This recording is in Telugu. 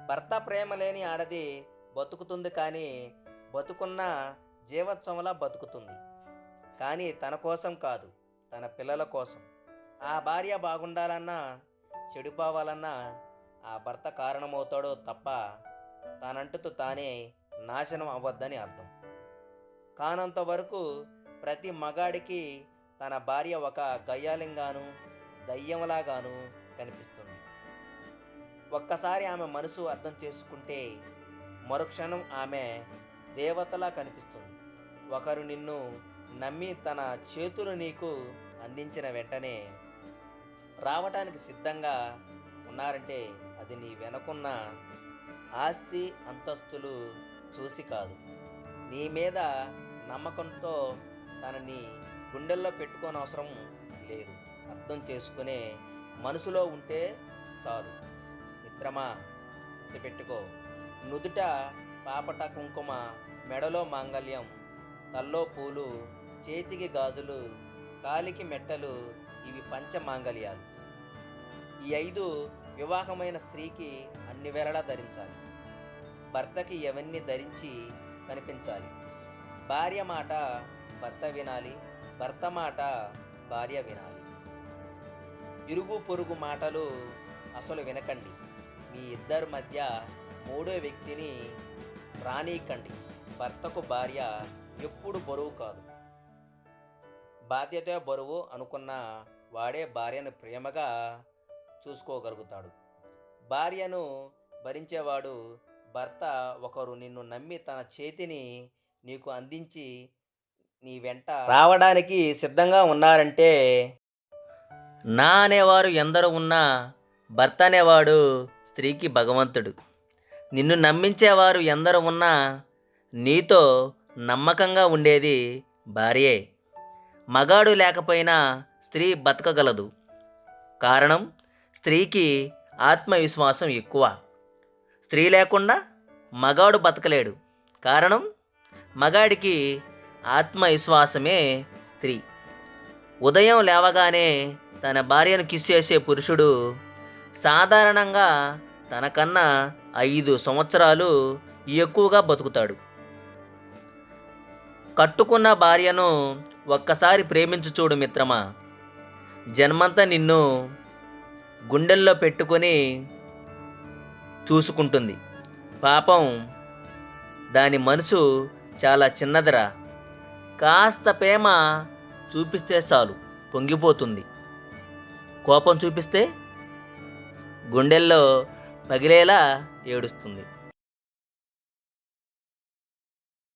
భర్త ప్రేమ లేని ఆడది బతుకుతుంది కానీ బతుకున్న జీవోత్సవంలా బతుకుతుంది. కానీ తన కోసం కాదు, తన పిల్లల కోసం. ఆ భార్య బాగుండాలన్నా చెడిపోవాలన్నా ఆ భర్త కారణమవుతాడో తప్ప తానంటుతూ తానే నాశనం అవ్వద్దని అర్థం. కానంత వరకు ప్రతి మగాడికి తన భార్య ఒక గయ్యాలింగాను దయ్యంలాగాను కనిపిస్తుంది. ఒక్కసారి ఆమె మనసు అర్థం చేసుకుంటే మరుక్షణం ఆమె దేవతలా కనిపిస్తుంది. ఒకరు నిన్ను నమ్మి తన చేతులు నీకు అందించిన వెంటనే రావటానికి సిద్ధంగా ఉన్నారంటే అది నీ వెనకున్న ఆస్తి అంతస్తులు చూసి కాదు, నీ మీద నమ్మకంతో తనని గుండెల్లో పెట్టుకోనవసరం లేదు. అర్థం చేసుకునే మనసులో ఉంటే చాలు. మిత్రమా, గుర్తుపెట్టుకో, నుదుట పాపట కుంకుమ, మెడలో మాంగల్యం, తల్లో పూలు, చేతికి గాజులు, కాలికి మెట్టలు, ఇవి పంచమాంగల్యాలు. ఈ 5 వివాహమైన స్త్రీకి అన్ని వేళలా ధరించాలి. భర్తకి ఇవన్నీ ధరించి కనిపించాలి. భార్య మాట భర్త వినాలి, భర్త మాట భార్య వినాలి. ఇరుగు పొరుగు మాటలు అసలు వినకండి. మీ ఇద్దరి మధ్య మూడో వ్యక్తిని రానీకండి. భర్తకు భార్య ఎప్పుడు బరువు కాదు, బాధ్యత బరువు అనుకున్న వాడే భార్యను ప్రేమగా చూసుకోగలుగుతాడు. భార్యను భరించేవాడు భర్త. ఒకరు నిన్ను నమ్మి తన చేతిని నీకు అందించి నీ వెంట రావడానికి సిద్ధంగా ఉన్నారంటే నా అనేవారు ఎందరో ఉన్నా భర్త అనేవాడు స్త్రీకి భగవంతుడు. నిన్ను నమ్మించేవారు ఎందరో ఉన్నా నీతో నమ్మకంగా ఉండేది భార్యే. మగాడు లేకపోయినా స్త్రీ బతకగలదు. కారణం, స్త్రీకి ఆత్మవిశ్వాసం ఎక్కువ. స్త్రీ లేకుండా మగాడు బతకలేడు. కారణం, మగాడికి ఆత్మవిశ్వాసమే స్త్రీ. ఉదయం లేవగానే తన భార్యను కిస్ చేసే పురుషుడు సాధారణంగా తనకన్నా 5 సంవత్సరాలు ఎక్కువగా బతుకుతాడు. కట్టుకున్న భార్యను ఒక్కసారి ప్రేమించు చూడు మిత్రమా. జన్మంతా నిన్ను గుండెల్లో పెట్టుకొని చూసుకుంటుంది. పాపం, దాని మనసు చాలా చిన్నదిరా. కాస్త ప్రేమ చూపిస్తే చాలు పొంగిపోతుంది. కోపం చూపిస్తే గుండెల్లో పగిలేలా ఏడుస్తుంది.